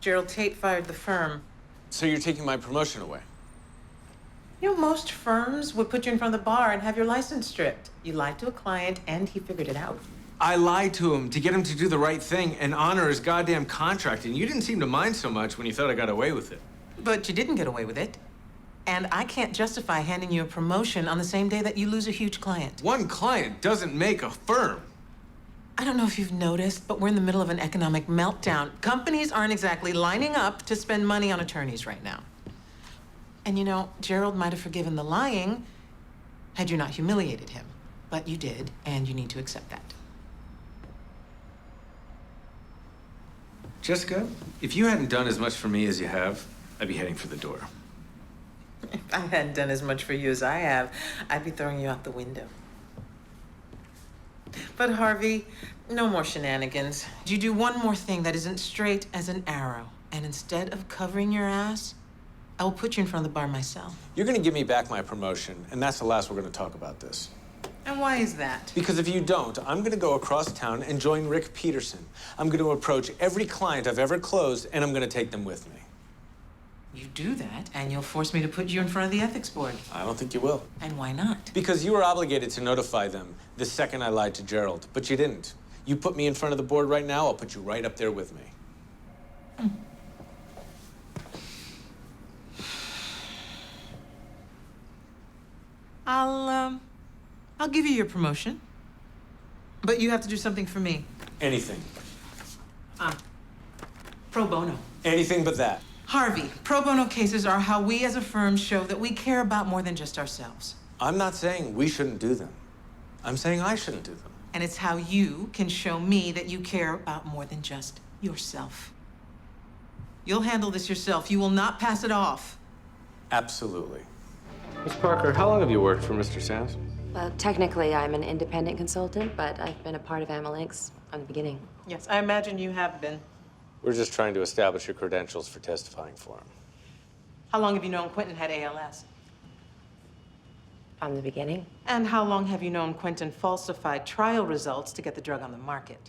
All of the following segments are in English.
Gerald Tate fired the firm. So you're taking my promotion away? You know, most firms would put you in front of the bar and have your license stripped. You lied to a client, and he figured it out. I lied to him to get him to do the right thing and honor his goddamn contract, and you didn't seem to mind so much when you thought I got away with it. But you didn't get away with it. And I can't justify handing you a promotion on the same day that you lose a huge client. One client doesn't make a firm. I don't know if you've noticed, but we're in the middle of an economic meltdown. Companies aren't exactly lining up to spend money on attorneys right now. And you know, Gerald might have forgiven the lying had you not humiliated him. But you did, and you need to accept that. Jessica, if you hadn't done as much for me as you have, I'd be heading for the door. If I hadn't done as much for you as I have, I'd be throwing you out the window. But Harvey, no more shenanigans. You do one more thing that isn't straight as an arrow, and instead of covering your ass, I will put you in front of the bar myself. You're gonna give me back my promotion, and that's the last we're gonna talk about this. And why is that? Because if you don't, I'm gonna go across town and join Rick Peterson. I'm gonna approach every client I've ever closed, and I'm gonna take them with me. You do that, and you'll force me to put you in front of the ethics board. I don't think you will. And why not? Because you were obligated to notify them the second I lied to Gerald, but you didn't. You put me in front of the board right now, I'll put you right up there with me. I'll give you your promotion. But you have to do something for me. Anything. Pro bono. Anything but that. Harvey, pro bono cases are how we as a firm show that we care about more than just ourselves. I'm not saying we shouldn't do them. I'm saying I shouldn't do them. And it's how you can show me that you care about more than just yourself. You'll handle this yourself. You will not pass it off. Absolutely. Ms. Parker, how long have you worked for Mr. Sands? Well, technically, I'm an independent consultant, but I've been a part of Amalinks from the beginning. Yes, I imagine you have been. We're just trying to establish your credentials for testifying for him. How long have you known Quentin had ALS? From the beginning. And how long have you known Quentin falsified trial results to get the drug on the market?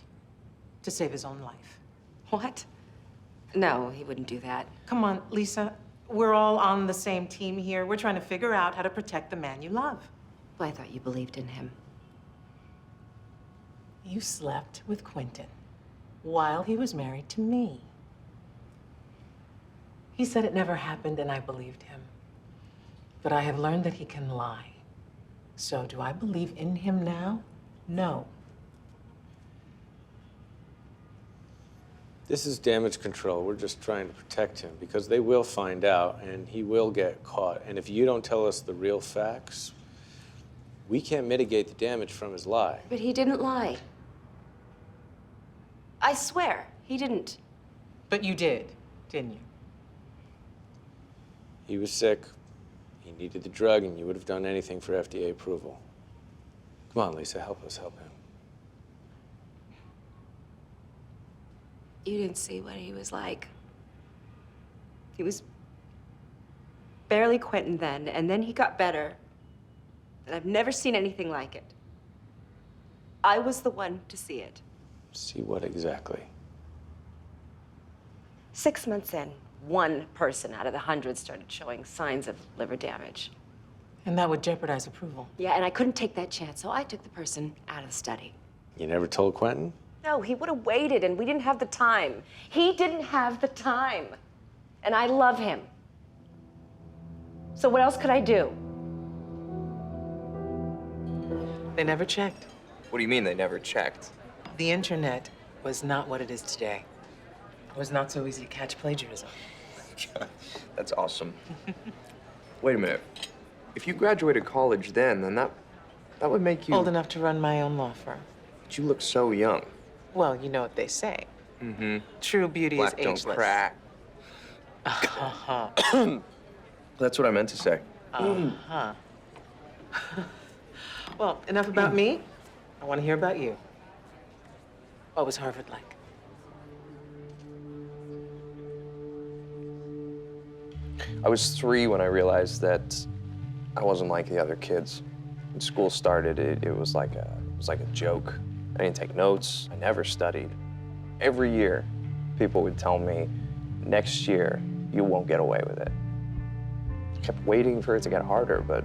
To save his own life? What? No, he wouldn't do that. Come on, Lisa. We're all on the same team here. We're trying to figure out how to protect the man you love. Well, I thought you believed in him. You slept with Quentin while he was married to me. He said it never happened, and I believed him. But I have learned that he can lie. So do I believe in him now? No. This is damage control. We're just trying to protect him because they will find out and he will get caught. And if you don't tell us the real facts, we can't mitigate the damage from his lie. But he didn't lie. I swear, he didn't. But you did, didn't you? He was sick. He needed the drug, and you would have done anything for FDA approval. Come on, Lisa, help us help him. You didn't see what he was like. He was barely Quentin then, and then he got better. And I've never seen anything like it. I was the one to see it. See what exactly? 6 months in, one person out of the hundreds started showing signs of liver damage. And that would jeopardize approval. Yeah, and I couldn't take that chance, so I took the person out of the study. You never told Quentin? No, he would have waited, and we didn't have the time. He didn't have the time. And I love him. So what else could I do? They never checked. What do you mean they never checked? The internet was not what it is today. It was not so easy to catch plagiarism. That's awesome. Wait a minute. If you graduated college then that would make you... Old enough to run my own law firm. But you look so young. Well, you know what they say. Mm-hmm. True beauty Black is ageless. don't crack. That's what I meant to say. Uh-huh. Well, enough about me. I want to hear about you. What was Harvard like? I was 3 when I realized that I wasn't like the other kids. When school started, it was like a joke. I didn't take notes. I never studied. Every year, people would tell me, next year, you won't get away with it. I kept waiting for it to get harder, but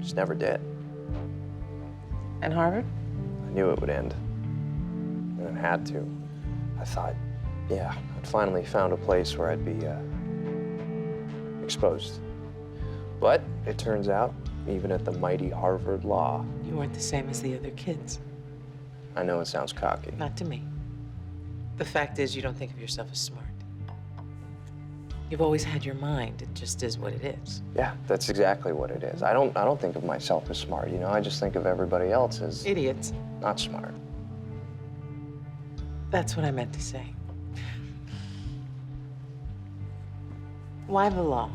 just never did. And Harvard? I knew it would end. And it had to. I thought, yeah, I'd finally found a place where I'd be exposed. But it turns out, even at the mighty Harvard Law, You weren't the same as the other kids. I know it sounds cocky. Not to me. The fact is, you don't think of yourself as smart. You've always had your mind. It just is what it is. Yeah, that's exactly what it is. I don't think of myself as smart, you know? I just think of everybody else as Idiots. not smart. That's what I meant to say. Why the law?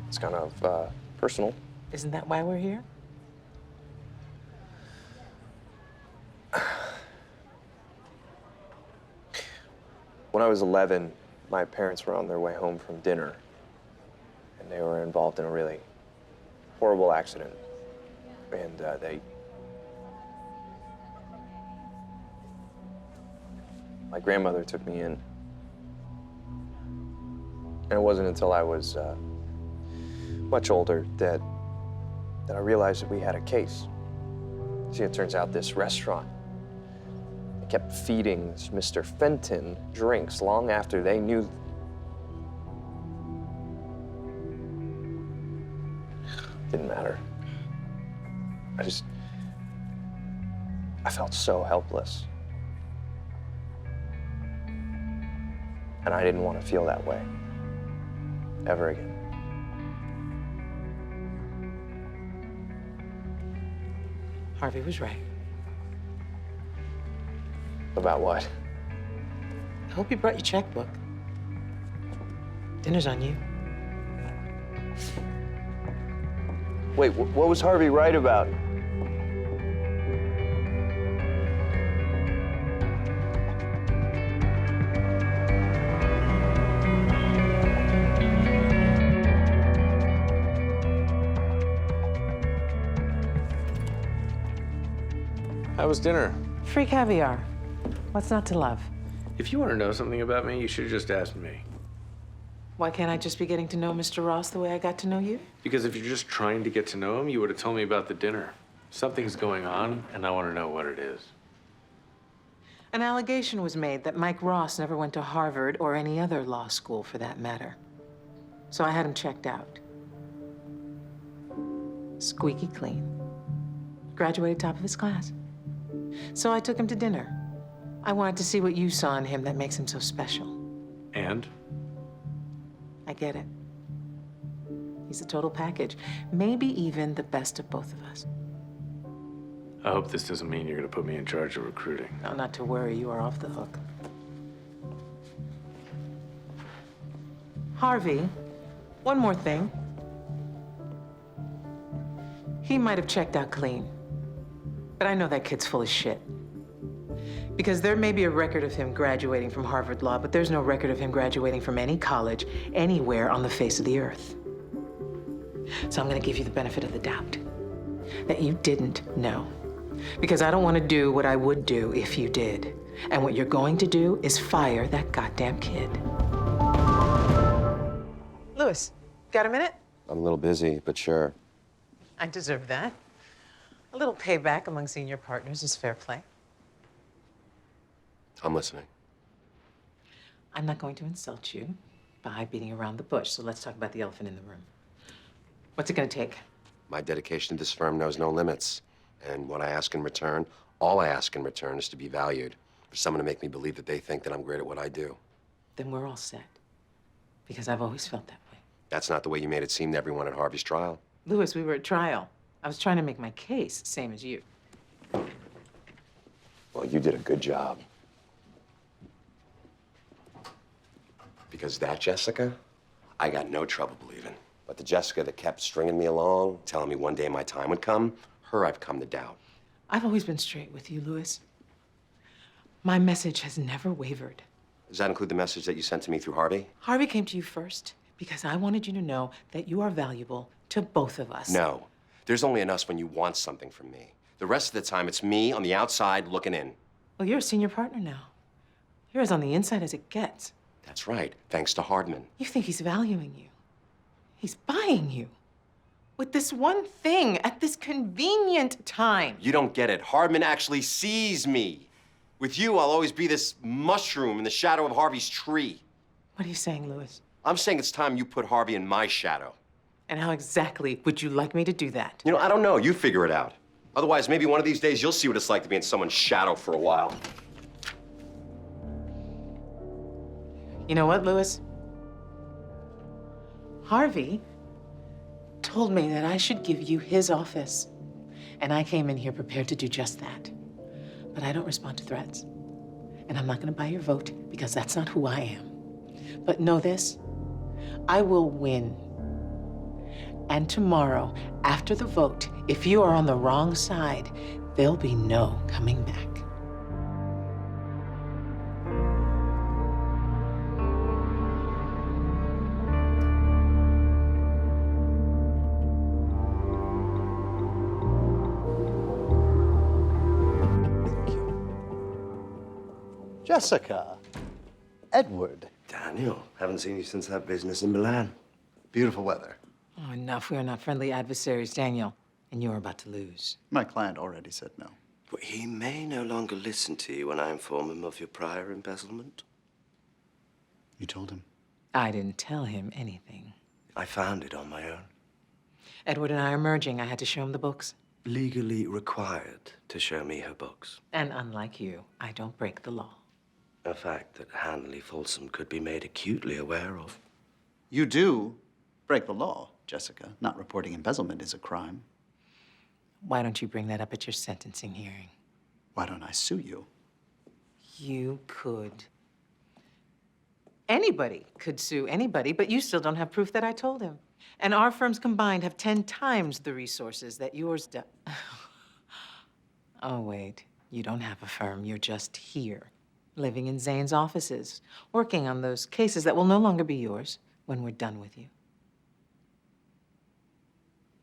It's kind of personal. Isn't that why we're here? When I was 11, my parents were on their way home from dinner, and they were involved in a really horrible accident. And my grandmother took me in. And it wasn't until I was much older that I realized that we had a case. See, it turns out this restaurant, they kept feeding this Mr. Fenton drinks long after they knew. Didn't matter. I felt so helpless. And I didn't want to feel that way ever again. Harvey was right. About what? I hope you brought your checkbook. Dinner's on you. Wait, what was Harvey right about? How was dinner? Free caviar. What's not to love? If you want to know something about me, you should have just asked me. Why can't I just be getting to know Mr. Ross the way I got to know you? Because if you're just trying to get to know him, you would have told me about the dinner. Something's going on, and I want to know what it is. An allegation was made that Mike Ross never went to Harvard or any other law school for that matter. So I had him checked out. Squeaky clean. Graduated top of his class. So I took him to dinner. I wanted to see what you saw in him that makes him so special. And? I get it. He's a total package. Maybe even the best of both of us. I hope this doesn't mean you're going to put me in charge of recruiting. No, not to worry. You are off the hook. Harvey, one more thing. He might have checked out clean, but I know that kid's full of shit. Because there may be a record of him graduating from Harvard Law, but there's no record of him graduating from any college anywhere on the face of the earth. So I'm gonna give you the benefit of the doubt that you didn't know. Because I don't want to do what I would do if you did. And what you're going to do is fire that goddamn kid. Louis, got a minute? I'm a little busy, but sure. I deserve that. A little payback among senior partners is fair play. I'm listening. I'm not going to insult you by beating around the bush, so let's talk about the elephant in the room. What's it gonna take? My dedication to this firm knows no limits. And what I ask in return, all I ask in return is to be valued. For someone to make me believe that they think that I'm great at what I do. Then we're all set. Because I've always felt that way. That's not the way you made it seem to everyone at Harvey's trial. Louis, we were at trial. I was trying to make my case, same as you. Well, you did a good job. Because that Jessica, I got no trouble believing. But the Jessica that kept stringing me along, telling me one day my time would come, her I've come to doubt. I've always been straight with you, Louis. My message has never wavered. Does that include the message that you sent to me through Harvey? Harvey came to you first because I wanted you to know that you are valuable to both of us. No. There's only an us when you want something from me. The rest of the time, it's me on the outside looking in. Well, you're a senior partner now. You're as on the inside as it gets. That's right, thanks to Hardman. You think he's valuing you. He's buying you. With this one thing at this convenient time. You don't get it. Hardman actually sees me. With you, I'll always be this mushroom in the shadow of Harvey's tree. What are you saying, Louis? I'm saying it's time you put Harvey in my shadow. And how exactly would you like me to do that? You know, I don't know. You figure it out. Otherwise, maybe one of these days you'll see what it's like to be in someone's shadow for a while. You know what, Louis? Harvey told me that I should give you his office. And I came in here prepared to do just that. But I don't respond to threats. And I'm not gonna buy your vote because that's not who I am. But know this, I will win. And tomorrow, after the vote, if you are on the wrong side, there'll be no coming back. Jessica, Edward. Daniel, haven't seen you since that business in Milan. Beautiful weather. Oh, enough. We are not friendly adversaries, Daniel. And you're about to lose. My client already said no. But he may no longer listen to you when I inform him of your prior embezzlement. You told him? I didn't tell him anything. I found it on my own. Edward and I are merging. I had to show him the books. Legally required to show me her books. And unlike you, I don't break the law. A fact that Hanley Folsom could be made acutely aware of. You do break the law, Jessica. Not reporting embezzlement is a crime. Why don't you bring that up at your sentencing hearing? Why don't I sue you? You could. Anybody could sue anybody, but you still don't have proof that I told him. And our firms combined have 10 times the resources that yours does. Oh, wait. You don't have a firm. You're just here, living in Zane's offices, working on those cases that will no longer be yours when we're done with you.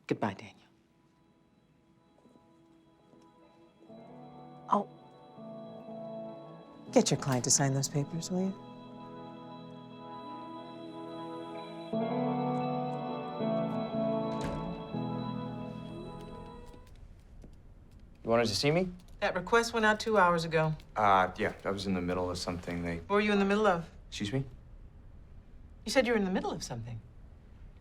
Goodbye, Daniel. Oh. Get your client to sign those papers, will you? You wanted to see me? That request went out 2 hours ago. Yeah, I was in the middle of something. What were you in the middle of? Excuse me? You said you were in the middle of something.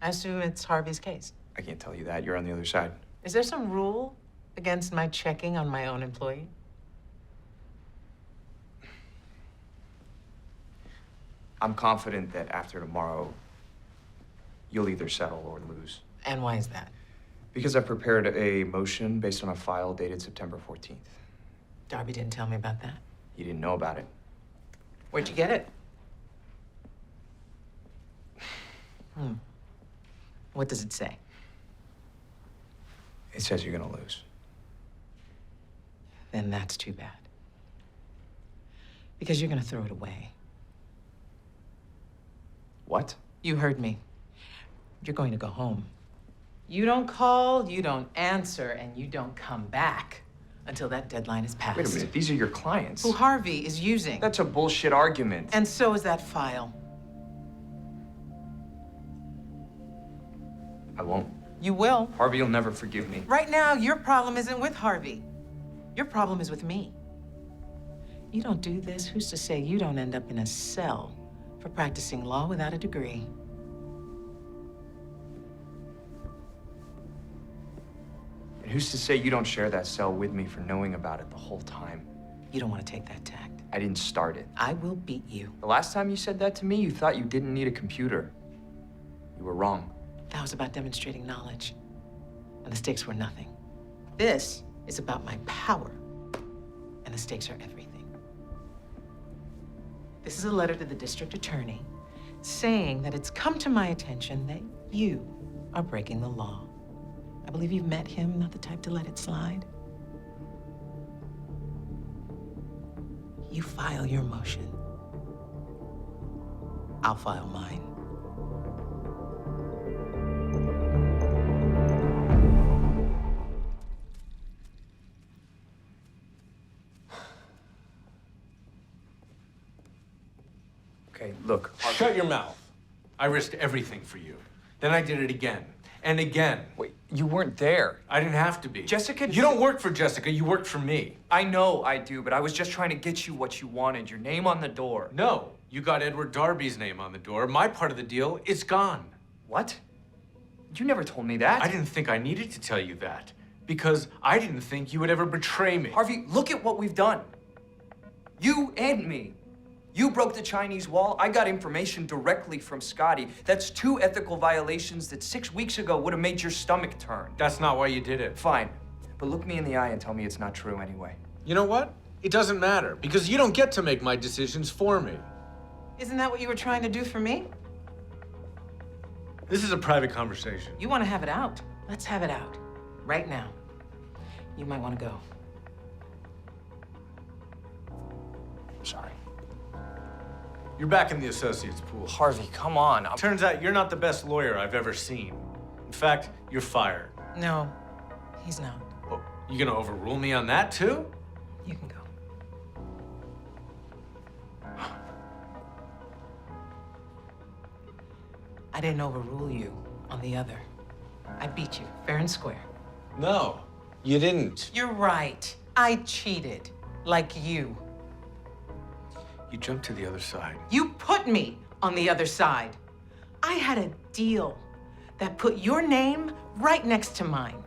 I assume it's Harvey's case. I can't tell you that. You're on the other side. Is there some rule against my checking on my own employee? I'm confident that after tomorrow, you'll either settle or lose. And why is that? Because I prepared a motion based on a file dated September 14th. Darby didn't tell me about that. You didn't know about it. Where'd you get it? What does it say? It says you're gonna lose. Then that's too bad. Because you're gonna throw it away. What? You heard me. You're going to go home. You don't call, you don't answer, and you don't come back until that deadline is passed. Wait a minute, these are your clients. Who Harvey is using. That's a bullshit argument. And so is that file. I won't. You will. Harvey will never forgive me. Right now, your problem isn't with Harvey. Your problem is with me. You don't do this, who's to say you don't end up in a cell for practicing law without a degree? And who's to say you don't share that cell with me for knowing about it the whole time? You don't want to take that tact. I didn't start it. I will beat you. The last time you said that to me, you thought you didn't need a computer. You were wrong. That was about demonstrating knowledge. And the stakes were nothing. This is about my power. And the stakes are everything. This is a letter to the district attorney saying that it's come to my attention that you are breaking the law. I believe you've met him, not the type to let it slide. You file your motion. I'll file mine. Okay, look. Shut your mouth. I risked everything for you. Then I did it again and again. Wait, you weren't there. I didn't have to be. Jessica... You don't work for Jessica, you work for me. I know I do, but I was just trying to get you what you wanted, your name on the door. No, you got Edward Darby's name on the door. My part of the deal is gone. What? You never told me that. I didn't think I needed to tell you that because I didn't think you would ever betray me. Harvey, look at what we've done. You and me. You broke the Chinese wall. I got information directly from Scotty. That's 2 ethical violations that 6 weeks ago would have made your stomach turn. That's not why you did it. Fine, but look me in the eye and tell me it's not true anyway. You know what? It doesn't matter because you don't get to make my decisions for me. Isn't that what you were trying to do for me? This is a private conversation. You want to have it out? Let's have it out. Right now. You might want to go. I'm sorry. You're back in the associates pool. Harvey, come on. Turns out you're not the best lawyer I've ever seen. In fact, you're fired. No, he's not. Oh, you gonna overrule me on that too? You can go. I didn't overrule you on the other. I beat you, fair and square. No, you didn't. You're right. I cheated, like you. You jumped to the other side. You put me on the other side. I had a deal that put your name right next to mine.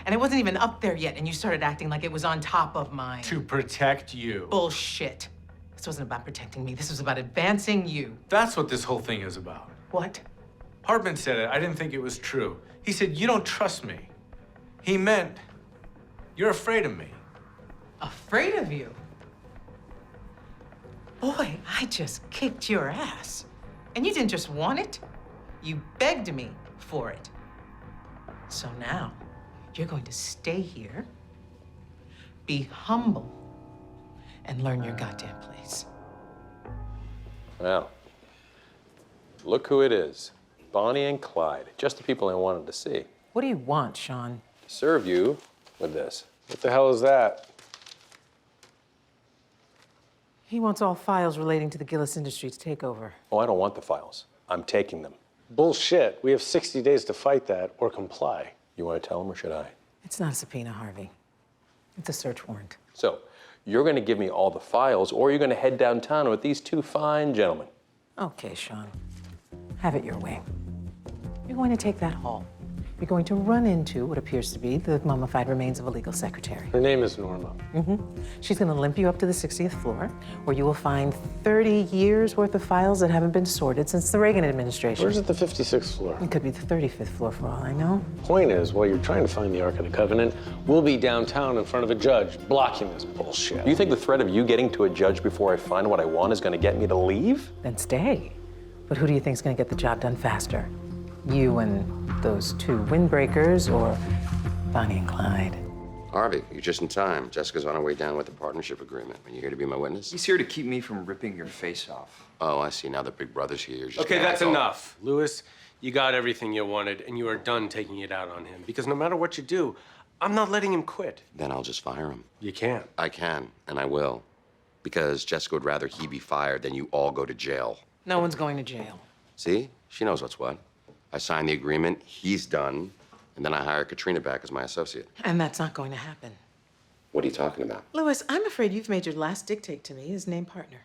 And it wasn't even up there yet, and you started acting like it was on top of mine. To protect you. Bullshit. This wasn't about protecting me. This was about advancing you. That's what this whole thing is about. What? Hartman said it. I didn't think it was true. He said, you don't trust me. He meant, you're afraid of me. Afraid of you? Boy, I just kicked your ass. And you didn't just want it, you begged me for it. So now, you're going to stay here, be humble, and learn your goddamn place. Well, look who it is. Bonnie and Clyde, just the people I wanted to see. What do you want, Sean? To serve you with this. What the hell is that? He wants all files relating to the Gillis Industries takeover. Oh, I don't want the files. I'm taking them. Bullshit. We have 60 days to fight that or comply. You want to tell them or should I? It's not a subpoena, Harvey. It's a search warrant. So, you're going to give me all the files or you're going to head downtown with these 2 fine gentlemen. Okay, Sean. Have it your way. You're going to take that hall. You're going to run into what appears to be the mummified remains of a legal secretary. Her name is Norma. She's going to limp you up to the 60th floor, where you will find 30 years worth of files that haven't been sorted since the Reagan administration. Where's at the 56th floor? It could be the 35th floor for all I know. Point is, while you're trying to find the Ark of the Covenant, we'll be downtown in front of a judge blocking this bullshit. You think the threat of you getting to a judge before I find what I want is going to get me to leave? Then stay. But who do you think is going to get the job done faster? You and those 2 windbreakers, or Bonnie and Clyde? Harvey, you're just in time. Jessica's on her way down with the partnership agreement. Are you here to be my witness? He's here to keep me from ripping your face off. Oh, I see. Now that Big Brother's here, you're just Okay, gonna that's act all- enough. Lewis, you got everything you wanted, and you are done taking it out on him. Because no matter what you do, I'm not letting him quit. Then I'll just fire him. You can't. I can, and I will. Because Jessica would rather he be fired than you all go to jail. No one's going to jail. See? She knows what's what. I signed the agreement, he's done, and then I hire Katrina back as my associate. And that's not going to happen. What are you talking about? Louis, I'm afraid you've made your last dictate to me as named partner.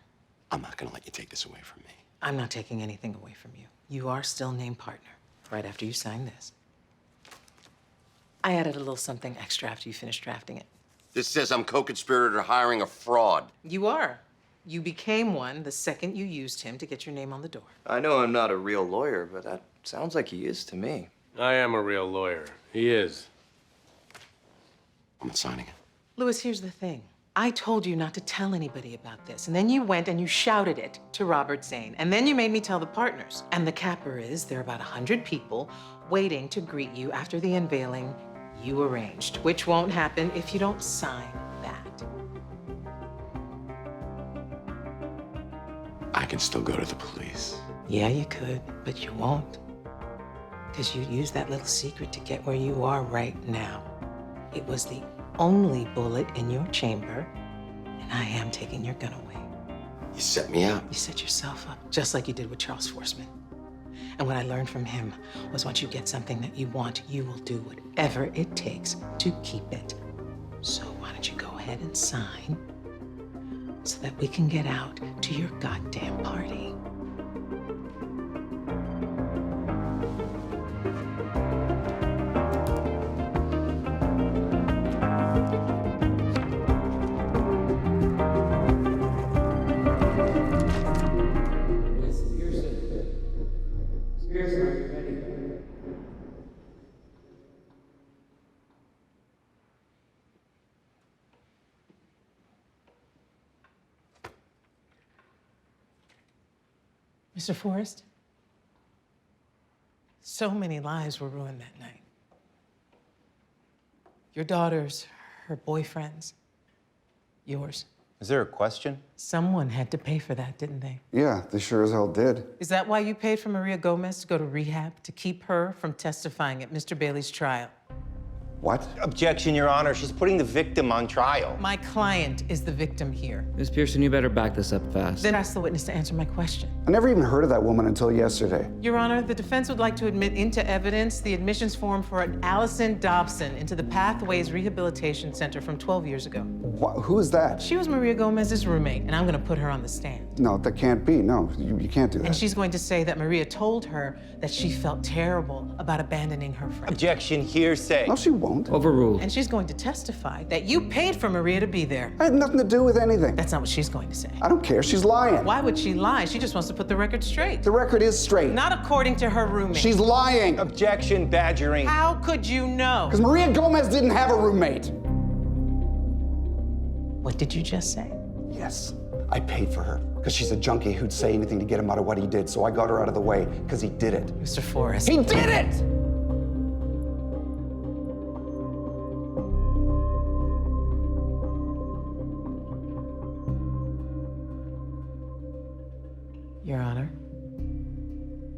I'm not gonna let you take this away from me. I'm not taking anything away from you. You are still named partner, right after you sign this. I added a little something extra after you finished drafting it. This says I'm co-conspirator to hiring a fraud. You are. You became one the second you used him to get your name on the door. I know I'm not a real lawyer, but that sounds like he is to me. I am a real lawyer. He is. I'm not signing it. Louis, here's the thing. I told you not to tell anybody about this, and then you went and you shouted it to Robert Zane, and then you made me tell the partners. And the capper is there are about 100 people waiting to greet you after the unveiling you arranged, which won't happen if you don't sign that. I can still go to the police. Yeah, you could, but you won't. Because you used that little secret to get where you are right now. It was the only bullet in your chamber, and I am taking your gun away. You set me up. You set yourself up, just like you did with Charles Forsman. And what I learned from him was once you get something that you want, you will do whatever it takes to keep it. So why don't you go ahead and sign so that we can get out to your goddamn party? Mr. Forrest, so many lives were ruined that night. Your daughters, her boyfriends, yours. Is there a question? Someone had to pay for that, didn't they? Yeah, they sure as hell did. Is that why you paid for Maria Gomez to go to rehab, to keep her from testifying at Mr. Bailey's trial? What? Objection, Your Honor. She's putting the victim on trial. My client is the victim here. Miss Pearson, you better back this up fast. Then ask the witness to answer my question. I never even heard of that woman until yesterday. Your Honor, the defense would like to admit into evidence the admissions form for an Allison Dobson into the Pathways Rehabilitation Center from 12 years ago. Who is that? She was Maria Gomez's roommate, and I'm gonna put her on the stand. No, that can't be. No, you can't do that. And she's going to say that Maria told her that she felt terrible about abandoning her friend. Objection, hearsay. No, she won't. Overruled. And she's going to testify that you paid for Maria to be there. I had nothing to do with anything. That's not what she's going to say. I don't care. She's lying. Why would she lie? She just wants to put the record straight. The record is straight. Not according to her roommate. She's lying. Objection, badgering. How could you know? Because Maria Gomez didn't have a roommate. What did you just say? Yes, I paid for her. Because she's a junkie who'd say anything to get him out of what he did. So I got her out of the way because he did it. Mr. Forrest. He did it! Your Honor,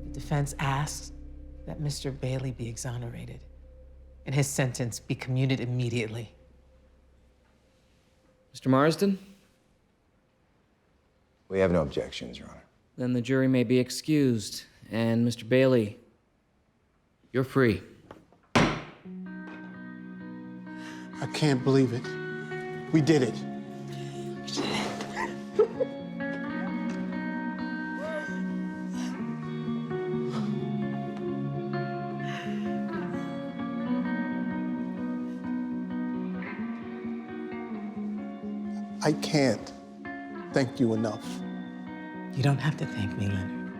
the defense asks that Mr. Bailey be exonerated and his sentence be commuted immediately. Mr. Marsden? We have no objections, Your Honor. Then the jury may be excused. And Mr. Bailey, you're free. I can't believe it. We did it. I can't thank you enough. You don't have to thank me, Leonard.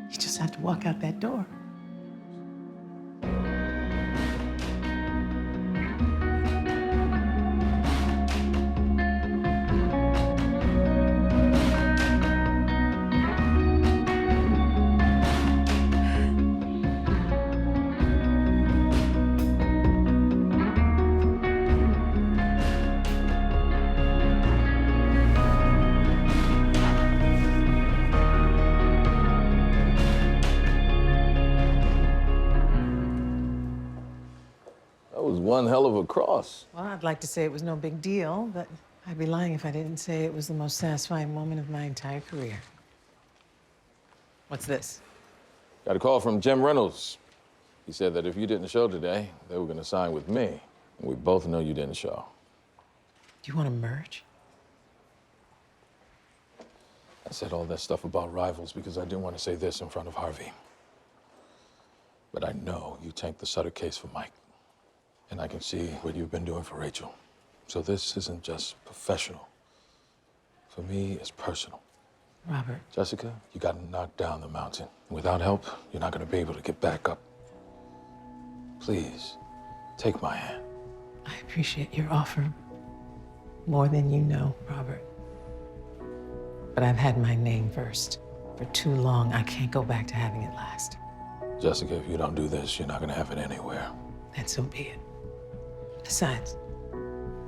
You just have to walk out that door. One hell of a cross. Well, I'd like to say it was no big deal, but I'd be lying if I didn't say it was the most satisfying moment of my entire career. What's this? Got a call from Jim Reynolds. He said that if you didn't show today, they were going to sign with me. And we both know you didn't show. Do you want to merge? I said all that stuff about rivals because I didn't want to say this in front of Harvey. But I know you tanked the Sutter case for Mike. And I can see what you've been doing for Rachel. So this isn't just professional. For me, it's personal. Robert. Jessica, you got to knock down the mountain. Without help, you're not going to be able to get back up. Please, take my hand. I appreciate your offer more than you know, Robert. But I've had my name first. For too long, I can't go back to having it last. Jessica, if you don't do this, you're not going to have it anywhere. And so be it. Besides,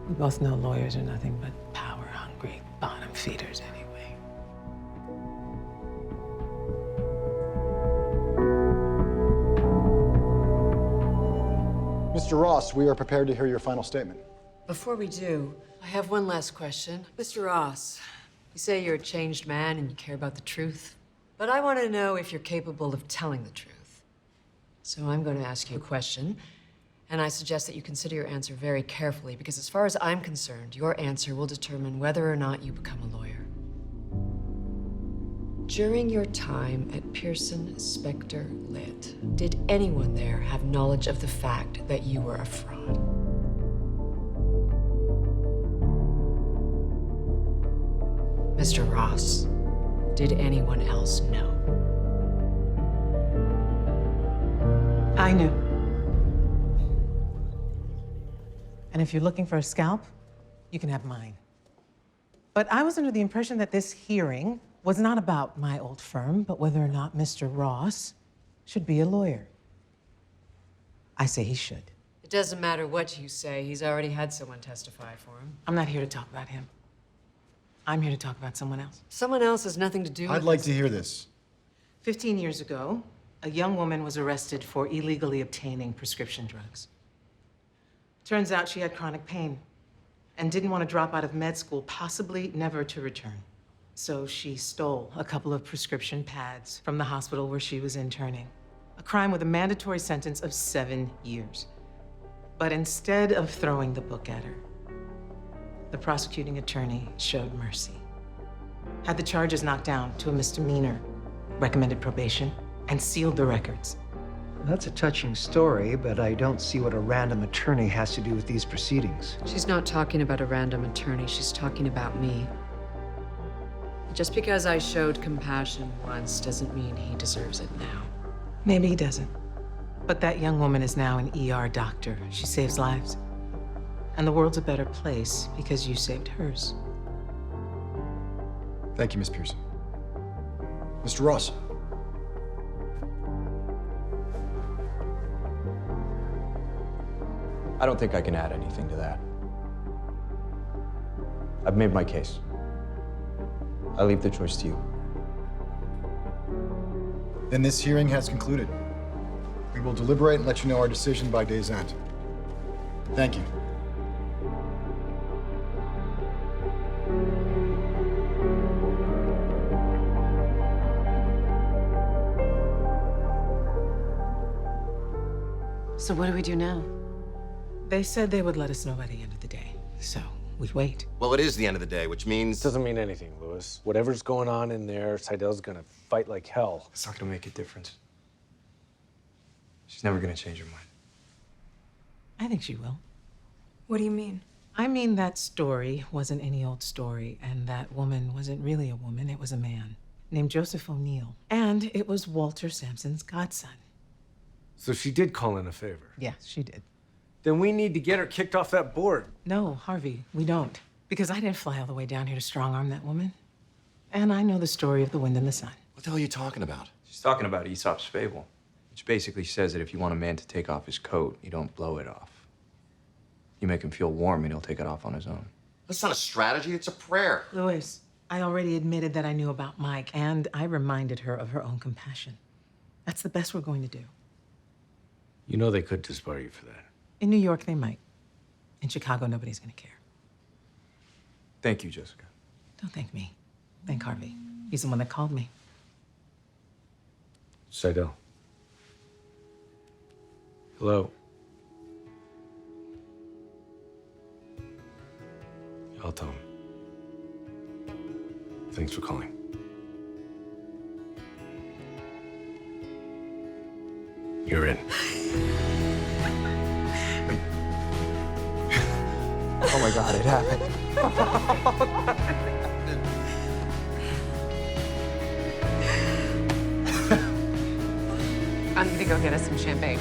we both know lawyers are nothing but power-hungry bottom feeders anyway. Mr. Ross, we are prepared to hear your final statement. Before we do, I have one last question. Mr. Ross, you say you're a changed man and you care about the truth, but I want to know if you're capable of telling the truth. So I'm going to ask you a question, and I suggest that you consider your answer very carefully, because as far as I'm concerned, your answer will determine whether or not you become a lawyer. During your time at Pearson Specter Lit, did anyone there have knowledge of the fact that you were a fraud? Mr. Ross, did anyone else know? I knew. And if you're looking for a scalp, you can have mine. But I was under the impression that this hearing was not about my old firm, but whether or not Mr. Ross should be a lawyer. I say he should. It doesn't matter what you say. He's already had someone testify for him. I'm not here to talk about him. I'm here to talk about someone else. Someone else has nothing to do with I'd like this. to hear this. 15 years ago, a young woman was arrested for illegally obtaining prescription drugs. Turns out she had chronic pain and didn't want to drop out of med school, possibly never to return. So she stole a couple of prescription pads from the hospital where she was interning. A crime with a mandatory sentence of 7 years. But instead of throwing the book at her, the prosecuting attorney showed mercy. Had the charges knocked down to a misdemeanor, recommended probation, and sealed the records. That's a touching story, but I don't see what a random attorney has to do with these proceedings. She's not talking about a random attorney. She's talking about me. Just because I showed compassion once doesn't mean he deserves it now. Maybe he doesn't. But that young woman is now an ER doctor. She saves lives. And the world's a better place because you saved hers. Thank you, Miss Pearson. Mr. Ross. I don't think I can add anything to that. I've made my case. I leave the choice to you. Then this hearing has concluded. We will deliberate and let you know our decision by day's end. Thank you. So what do we do now? They said they would let us know by the end of the day. So we wait. Well, it is the end of the day, which means... Doesn't mean anything, Louis. Whatever's going on in there, Seidel's gonna fight like hell. It's not gonna make a difference. She's never gonna change her mind. I think she will. What do you mean? I mean, that story wasn't any old story, and that woman wasn't really a woman, it was a man named Joseph O'Neill. And it was Walter Sampson's godson. So she did call in a favor. Yeah, she did. Then we need to get her kicked off that board. No, Harvey, we don't. Because I didn't fly all the way down here to strong-arm that woman. And I know the story of the wind and the sun. What the hell are you talking about? She's talking about Aesop's fable, which basically says that if you want a man to take off his coat, you don't blow it off. You make him feel warm and he'll take it off on his own. That's not a strategy, it's a prayer. Louis, I already admitted that I knew about Mike, and I reminded her of her own compassion. That's the best we're going to do. You know they could disbar you for that. In New York, they might. In Chicago, nobody's gonna care. Thank you, Jessica. Don't thank me. Thank Harvey. He's the one that called me. Seidel. Hello. I'll tell him. Thanks for calling. You're in. Oh my God, it happened. I'm gonna go get us some champagne.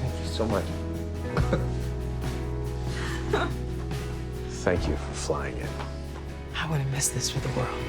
Thank you so much. Thank you for flying in. I wouldn't miss this for the world.